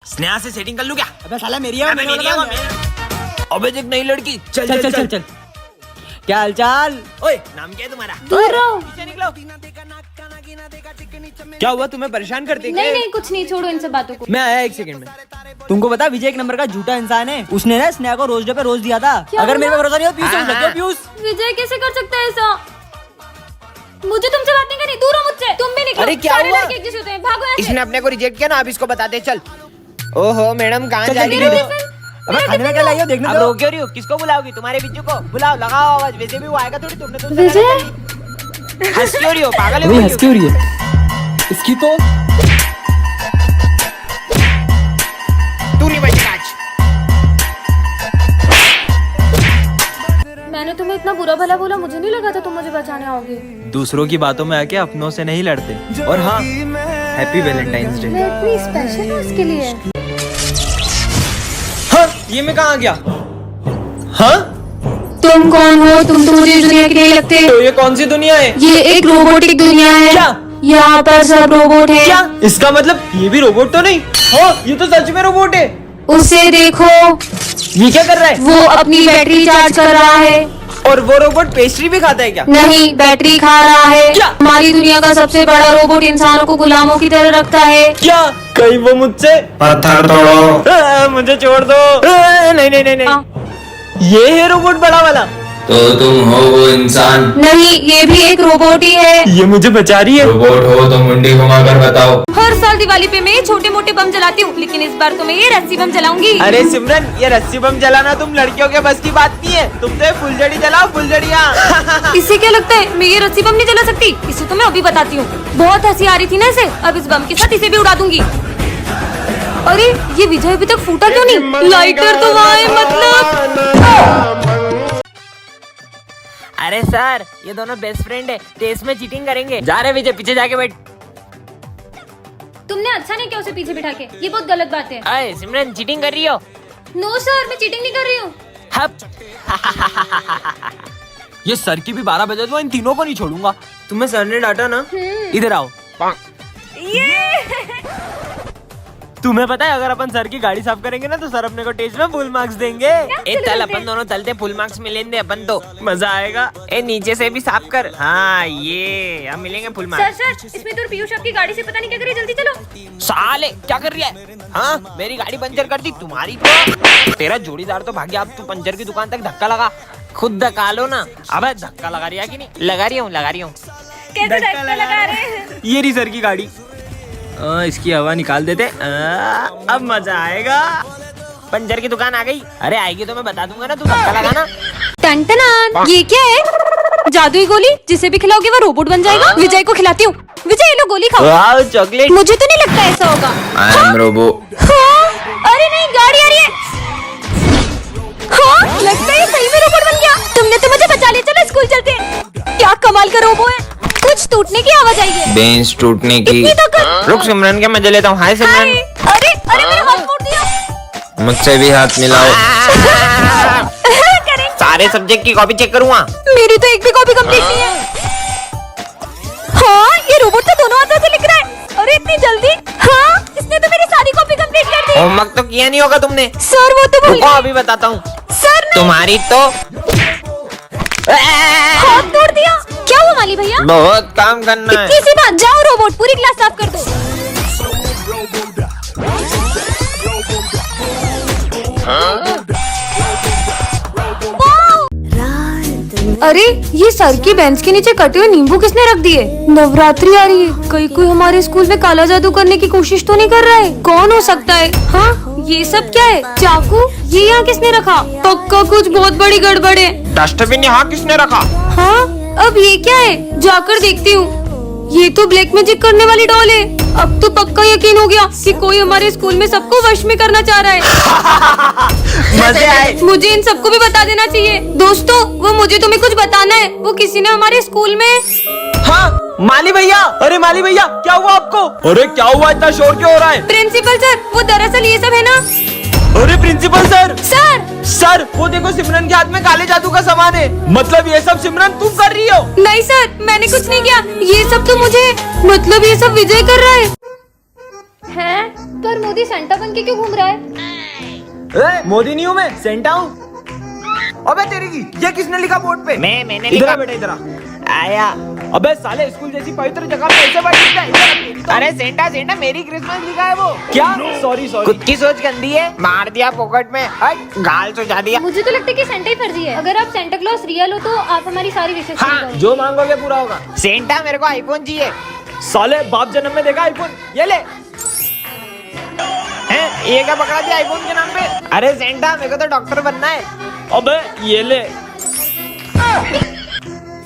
स्नेहा से सेटिंग कर लूं क्या? अबे साला मेरी है, मेरी है वो। अबे देख नई लड़की। चल चल चल चल चल। क्या हालचाल? ओए नाम क्या है तुम्हारा? दूर रहो। पीछे निकलो। क्या हुआ, तुम्हें परेशान करते क्या? नहीं नहीं कुछ नहीं, छोड़ो इन सब बातों को। मैं आया 1 सेकंड में। तुमको पता विजय एक नंबर का झूठा इंसान है। उसने ना स्नेहा को रोज डे पे रोज दिया था। क्या अगर मेरे पे बोला? भरोसा नहीं हो पीयूष समझ सकते हो, पीयूष। विजय कैसे कर सकता है ऐसा? मुझे तुमसे बात नहीं करनी, दूर हो मुझसे। तुम भी निकलो। अरे क्या सारे हुआ? लड़के एक जैसे होते हैं, भागो यहाँ से। इसने अपने को रिजेक्ट किया ना, अब इसको बताते। चल। ओहो मैडम कहाँ चल, जा रही जल्दी हो? जल्दी। अबे खाने में क्या लाई हो, देखने अब दो। रो क्यों रही हो? किसको बुलाओगी? तुम्हारे बिज्जू को बुलाओ, लगाओ आवाज। वैसे भी वो आएगा थोड़ी, तुमने तो विजय हंस क्यों रही हो? पागल अरे है हंस क्यों रही है? इसकी तो तू नहीं बचेगा आज। मैंने तुम्हें इतना बुरा भला बोला, मुझे नहीं लगा था तुम मुझे बचाने आओगे। दूसरों की बातों में आके अपनों से नहीं लड़ते। और हाँ, हैप्पी वैलेंटाइंस डे। मैं इतनी स्पेशल हूँ उसके लिए। हाँ, ये मैं कहाँ गया? हाँ, तुम कौन हो? तुम तो मुझे इस दुनिया के नहीं लगते। तो ये कौन सी दुनिया है? ये एक रोबोटिक दुनिया है। क्या? यहाँ पर सब रोबोट है। क्या? इसका मतलब ये भी रोबोट तो नहीं? हाँ, ये तो सच में रोबोट है। उसे देखो, ये क्या कर रहा है? वो अपनी बैटरी चार्ज कर रहा है। और वो रोबोट पेस्ट्री भी खाता है क्या? नहीं, बैटरी खा रहा है। क्या? हमारी दुनिया का सबसे बड़ा रोबोट इंसानों को गुलामों की तरह रखता है। क्या? कहीं वो मुझसे पत्थर तोड़ो। मुझे छोड़ दो। नहीं नहीं नहीं नहीं, ये है रोबोट बड़ा वाला। तो तुम हो वो इंसान? नहीं, ये भी एक रोबोट ही है। ये मुझे बचा रही है। रोबोट हो तो मुंडी घुमाकर बताओ। हर साल दिवाली पे मैं ये छोटे मोटे बम जलाती हूँ, लेकिन इस बार तो मैं ये रस्सी बम जलाऊंगी। अरे सिमरन, ये रस्सी बम जलाना तुम लड़कियों के बस की बात नहीं है। तुम तो ये फुलझड़ी जलाओ, फुलझड़ियाँ। इसे क्या लगता है मैं ये रस्सी बम नहीं जला सकती? इसे तो मैं अभी बताती हूँ। बहुत हंसी आ रही थी ना इसे, अब इस बम के साथ इसे भी उड़ा दूंगी। अरे ये विजय अभी तक फूटा क्यों नहीं? लाइटर तो वहाँ है मतलब। अरे सर, ये दोनों बेस्ट फ्रेंड है, टेस्ट में चीटिंग करेंगे। जा रहे विजय, पीछे जाके बैठ। तुमने अच्छा नहीं किया उसे पीछे बिठा के, ये बहुत गलत बात है। अरे सिमरन, चीटिंग कर रही हो? नो सर, मैं चीटिंग नहीं कर रही हूँ। हप। ये सर की भी 12 बजे तो इन तीनों को नहीं छोड़ूंगा। तुम्हें सर ने डांटा ना? इधर आओ। तुम्हें पता है अगर अपन सर की गाड़ी साफ करेंगे ना तो सर अपने को टेस्ट में फुल मार्क्स देंगे। ए चल, अपन दोनों चलते, फुल मार्क्स मिलेंगे अपन तो। मजा आएगा। ए नीचे से भी साफ कर। हाँ ये हम मिलेंगे फुल सर मार्क्स। सर, इसमें तो पीयूष आपकी गाड़ी से पता नहीं क्या करी, जल्दी चलो। साले क्या कर रही है? हाँ, मेरी गाड़ी पंचर कर दी, तुम्हारी तो। तेरा जोड़ीदार तो भाग गया, अब तू पंचर की दुकान तक धक्का लगा। खुद धक्का लो ना। अबे धक्का लगा रही है कि नहीं? लगा रही हूँ, लगा रही हूँ। कैसे धक्का लगा रहे हैं? ये रही सर की गाड़ी। इसकी हवा निकाल देते। अब मजा आएगा। पंचर की दुकान आ गई। अरे आएगी तो मैं बता दूंगा ना, तू धक्का लगाना। टन ये क्या है? जादुई गोली, जिसे भी खिलाओगे वो रोबोट बन जाएगा। विजय को खिलाती हूँ। विजय लो गोली खाओ। वाह, चॉकलेट। मुझे तो नहीं लगता ऐसा होगा। I am robo. हाँ? अरे नहीं, गाड़ी आ रही है। हाँ, लगता है सही में रोबोट बन गया। तुमने तो मुझे बचा लिया, चलो स्कूल चलते हैं। क्या कमाल का रोबो है। कुछ टूटने की आवाज आई है। बेंच टूटने की। इतनी ताकत। रुक सिमरन के मजे लेता हूँ। हाय हाय। सिमरन। अरे अरे मेरा हाथ मोड़ दिया। मुझसे भी हाथ मिलाओ। करें। सारे सब्जेक्ट की कॉपी चेक करूँगा। मेरी तो एक भी कॉपी कंप्लीट नहीं है। हाँ, ये रोबोट तो दोनों हाथों से लिख रहा है। अरे इतनी जल्दी? हाँ, इसने तो मेरी सारी कॉपी कंप्लीट कर दी। होमवर्क तो किया नहीं होगा तुमने। सर वो तो भूल रुको गए। अभी बताता हूँ। सर ने तुम्हारी तो हाथ तोड़ दिया। क्या हुआ माली भैया? बहुत काम करना है। इतनी सी बात, जाओ रोबोट पूरी क्लास साफ कर दो। अरे ये सर की बेंच के नीचे कटे हुए नींबू किसने रख दिए? नवरात्रि आ रही है, कहीं कोई हमारे स्कूल में काला जादू करने की कोशिश तो नहीं कर रहा है? कौन हो सकता है? हाँ, ये सब क्या है? चाकू? ये यहाँ किसने रखा? पक्का कुछ बहुत बड़ी गड़बड़ है। डस्टबिन यहाँ किसने रखा? हाँ, अब ये क्या है? जाकर देखती हूँ। ये तो ब्लैक मैजिक करने वाली डॉल है। अब तो पक्का यकीन हो गया कि कोई हमारे स्कूल में सबको वश में करना चाह रहा है। मजे आए। मुझे इन सबको भी बता देना चाहिए। दोस्तों, वो मुझे तुम्हें कुछ बताना है। वो किसी ने हमारे स्कूल में। हाँ, माली भैया। अरे माली भैया, क्या हुआ आपको? अरे क्या हुआ, इतना शोर क्यों हो रहा है? प्रिंसिपल सर, वो दरअसल ये सब है ना। अरे प्रिंसिपल सर। सर सर, वो देखो सिमरन के हाथ में काले जादू का सामान है। मतलब ये सब सिमरन तुम कर रही हो? नहीं सर, मैंने कुछ नहीं किया। ये सब तो मुझे, मतलब ये सब विजय कर रहा है। पर मोदी सेंटा बन के क्यों घूम रहा है? मोदी नहीं हूँ मैं, सेंटा हूँ। अबे तेरी की, ये किसने लिखा बोर्ड पे? मैंने इधर लिखा। आ बेटा, इधर आ। आया। अबे साले, स्कूल जैसी पवित्र जगह पे ऐसे बैठ जाता है? इधर आ, तेरी तो- अरे सेंटा सेंटा मेरी क्रिसमस लिखा है वो। क्या? Sorry sorry. खुद की सोच गंदी है, मार दिया पॉकेट में, हट, गाल सुझा दिया। मुझे तो लगता है कि सेंटा ही फर्जी है। अगर आप सेंटा क्लॉज रियल हो तो आप हमारी सारी विशेष हाँ। जो मांगोगे पूरा होगा। सेंटा मेरे को आईफोन चाहिए। साले बाप जन्म में देखा आईफोन, ये ले। हैं? ये क्या पकड़ा दिया आईफोन के नाम पे? अरे सेंटा मेरे को तो डॉक्टर बनना है। अबे ये ले,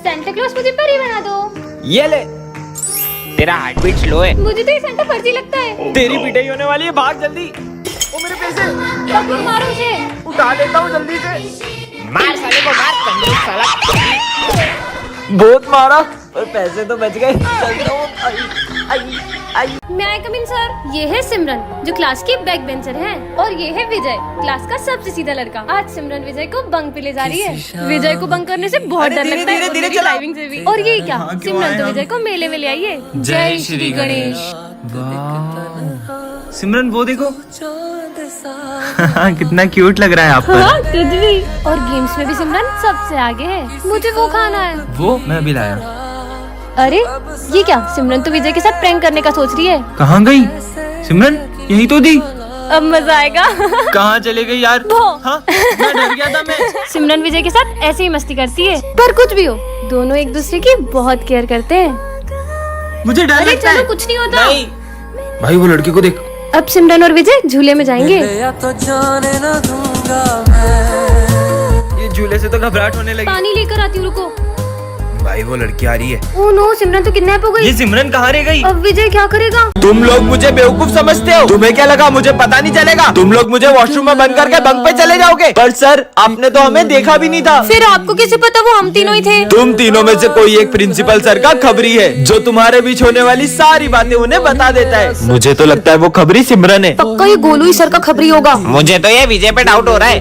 सेंटा क्लॉज मुझे परी बना दो। ये ले। तेरा हार्ट बीट स्लो है। मुझे तो ये सेंटा फर्जी लगता है। तेरी पिटाई होने वाली है, भाग जल्दी। ओ मेरे पैसे, तब मारो उसे। उठा लेता हूँ जल्दी से। मार साले को मार, कंजूस साला। बहुत मारा पर पैसे तो बच गए। चलता हूँ। मैं आई कम इन सर। ये है सिमरन जो क्लास की बैक बेंचर है, और ये है विजय क्लास का सबसे सीधा लड़का। आज सिमरन विजय को बंक पे ले जा रही है। विजय को बंक करने से बहुत अरे डर धीरे, लगता है, धीरे, और धीरे मेरी चलाओ। ड्राइविंग से भी। और ये क्या, सिमरन तो विजय को मेले में ले आई है। जय श्री गणेश। सिमरन वो देखो कितना क्यूट लग रहा है आप पर। हाँ तुझ भी। और गेम्स में भी सिमरन सबसे आगे है। मुझे वो खाना है। वो मैं अभी लाया। अरे ये क्या, सिमरन तो विजय के साथ प्रैंक करने का सोच रही है। कहाँ गई सिमरन? यही तो थी। अब मजा आएगा। कहाँ चले गई यार? वो। हाँ, मैं डर गया था मैं। सिमरन विजय के साथ ऐसे ही मस्ती करती है, पर कुछ भी हो दोनों एक दूसरे की बहुत केयर करते हैं। मुझे डर अरे लगता चलो है। कुछ नहीं होता। भाई वो लड़की को देख। अब सिमरन और विजय झूले में जाएंगे। ये झूले से तो घबराहट होने लगी। पानी लेकर आती हूँ, रुको। भाई वो लड़की आ रही है। ओह नो, सिमरन तो किडनैप हो ये गई। सिमरन कहाँ रह गई? अब विजय क्या करेगा? तुम लोग मुझे बेवकूफ समझते हो? तुम्हें क्या लगा मुझे पता नहीं चलेगा? तुम लोग मुझे वॉशरूम में बंद करके बंक पे चले जाओगे। पर सर, आपने तो हमें देखा भी नहीं था। फिर आपको कैसे पता वो हम तीनों ही थे? तुम तीनों में से कोई एक प्रिंसिपल सर का खबरी है, जो तुम्हारे बीच होने वाली सारी बातें उन्हें बता देता है। मुझे तो लगता है वो खबरी सिमरन है। पक्का ये गोलू ही सर का खबरी होगा। मुझे तो ये विजय पे डाउट हो रहा है।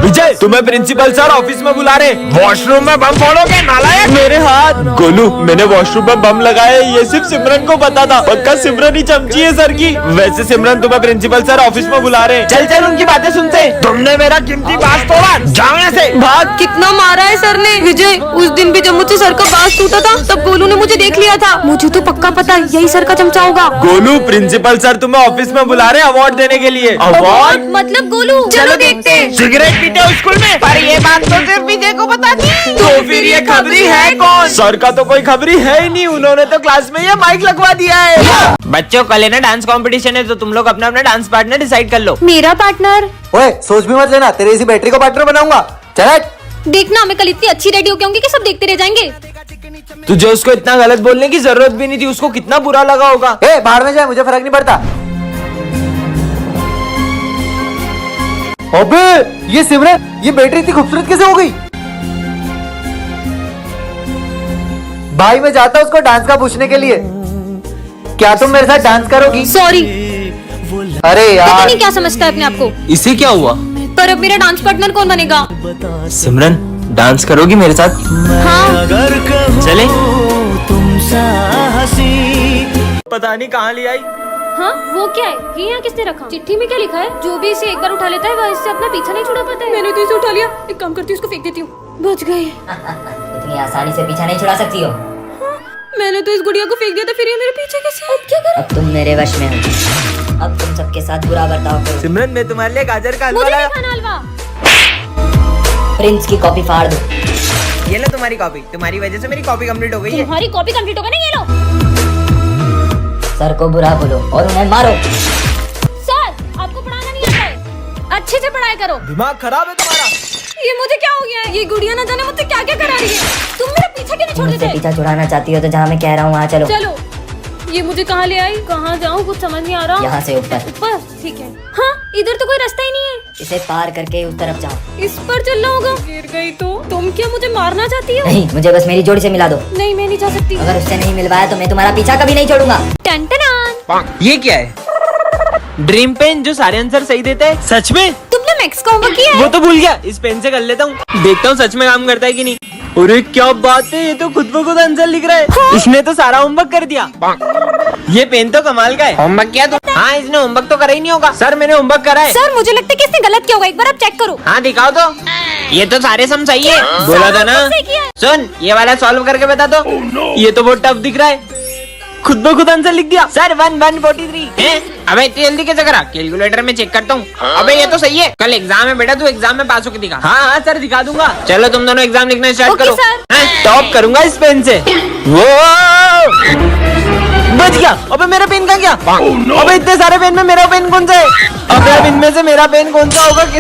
विजय, तुम्हें प्रिंसिपल सर ऑफिस में बुला रहे। वॉशरूम में बम फोड़ोगे नालायक? मेरे हाथ। गोलू, मैंने वॉशरूम में बम लगाया, ये सिर्फ सिमरन को पता था। पक्का सिमरन ही चमची है सर की। वैसे सिमरन, तुम्हें प्रिंसिपल सर ऑफिस में बुला रहे। चल चल उनकी बातें सुनते। तुमने मेरा कीमती बांस तोड़ा, जाओ यहाँ से। भाग। कितना मारा है सर ने। विजय, उस दिन भी जब मुझसे सर का बांस टूटा था तब गोलू ने मुझे देख लिया था। मुझे तो पक्का पता है यही सर का चमचा होगा। गोलू, प्रिंसिपल सर तुम्हें ऑफिस में बुला रहे अवार्ड देने के लिए। अवार्ड? मतलब गोलू, चलो देखते हैं। सिगरेट पीते हो स्कूल में? पर ये बात तो सिर्फ विजय को पता थी। तो फिर ये खबरी है कौन? सर का तो कोई खबरी है ही नहीं, उन्होंने तो क्लास में ये माइक लगवा दिया है। बच्चों, कल है ना डांस कंपटीशन है, तो तुम लोग अपना अपना डांस पार्टनर डिसाइड कर लो। मेरा पार्टनर? ओए, सोच भी मत लेना, तेरे इसी बैटरी को पार्टनर बनाऊंगा। चल हट। देखना, मैं कल इतनी अच्छी रेडी होके आऊंगी कि सब देखते रह जाएंगे। तुझे उसको इतना गलत बोलने की जरूरत भी नहीं थी, उसको कितना बुरा लगा होगा। ए, बाहर में जाए, मुझे फर्क नहीं पड़ता। अबे ये सिमरन, ये बैटरी इतनी खूबसूरत कैसे हो गई? भाई मैं जाता हूँ उसको डांस का पूछने के लिए। क्या तुम मेरे साथ डांस करोगी? सॉरी, अरे पता यार, नहीं क्या समझता है अपने आप को। इसे क्या हुआ? पर अब मेरा डांस पार्टनर कौन बनेगा? सिमरन, डांस करोगी मेरे साथ? हाँ, चले। पता नहीं कहाँ ले आई। हाँ, वो क्या है? ये यहाँ किसने रखा? चिट्ठी में क्या लिखा है? जो भी इसे एक बार उठा लेता है वह इससे अपना पीछा नहीं छुड़ा पाता है। मैंने तो इसे उठा लिया। एक काम करती हूँ, उसको फेंक देती हूँ। बच गई। इतनी आसानी से पीछा नहीं छुड़ा सकती हो। मैंने तो इस गुड़िया को फेंक दिया था, फिर ये मेरे पीछे कैसे? अब क्या करूं? अब तुम मेरे वश में हो। अब तुम सबके साथ बुरा बर्ताव करो। सिमरन, मैं तुम्हारे लिए गाजर का हलवा मुझे लाया। नहीं खाना हलवा। प्रिंस की कॉपी फाड़ दो। ये लो तुम्हारी कॉपी, तुम्हारी वजह से मेरी कॉपी कंप्लीट हो गई है। तुम्हारी कॉपी कंप्लीट होगा ना, ये लो। सर को बुरा बोलो और उन्हें मारो। सर, आपको पढ़ाना नहीं आता है, अच्छे से पढ़ाई करो। दिमाग खराब है तुम्हारा। ये मुझे क्या हो गया है? ये गुड़िया ना जाने मुझसे क्या क्या करा रही है। तुम मेरा पीछा क्यों नहीं छोड़ मुझसे देते? पीछा छुड़ाना चाहती हो तो जहाँ मैं कह रहा हूँ वहाँ चलो। चलो। ये मुझे कहाँ ले आई? कहाँ जाऊँ कुछ समझ नहीं आ रहा। यहाँ से ऊपर। ऊपर? ठीक है। हाँ, इधर तो कोई रास्ता ही नहीं है। इसे पार करके उस तरफ जाओ। इस पर चलना होगा। गिर गई तो? तुम क्या मुझे मारना चाहती हो? नहीं, मुझे बस मेरी जोड़ी से मिला दो। नहीं, मैं नहीं जा सकती। अगर उससे नहीं मिलवाया तो मैं तुम्हारा पीछा कभी नहीं छोड़ूंगा। टन-टनान। ये क्या है? ड्रीम पेन जो सारे आंसर सही देता है। सच में? तुमने मैक्स का होमवर्क किया है? वो तो भूल गया, इस पेन से कर लेता हूँ, देखता हूँ सच में काम करता है कि नहीं। अरे क्या बात है, ये तो खुद ब खुद आंसर लिख रहा है। इसने तो सारा होमवर्क कर दिया। ये पेन तो कमाल का है। होमवर्क किया तू? हाँ, इसने होमवर्क तो करा ही नहीं होगा। सर मैंने होमवर्क करा है। सर मुझे लगता है कि इसने गलत किया होगा, एक बार आप चेक करो। हाँ दिखाओ तो। ये तो सारे सम सही है। बोला था ना। सही किया है। सुन, ये वाला सॉल्व करके बता दो। ये तो बहुत टफ दिख रहा है। खुद ब खुद आंसर लिख दिया। सर 143 है। अबे इतनी जल्दी कैसे करा? कैलकुलेटर में चेक करता हूँ। अबे ये तो सही है। कल एग्जाम है बेटा, तू एग्जाम में पास होके दिखा। हाँ हाँ सर दिखा दूंगा। चलो तुम दोनों एग्जाम लिखना स्टार्ट ओके, करो। सर। हाँ? टॉप करूंगा इस पेन से। वो बच गया। अबे मेरा पेन कहाँ गया? अबे इतने सारे पेन में मेरा पेन कौन सा है? अबे अब इनमें से मेरा पेन कौन सा होगा?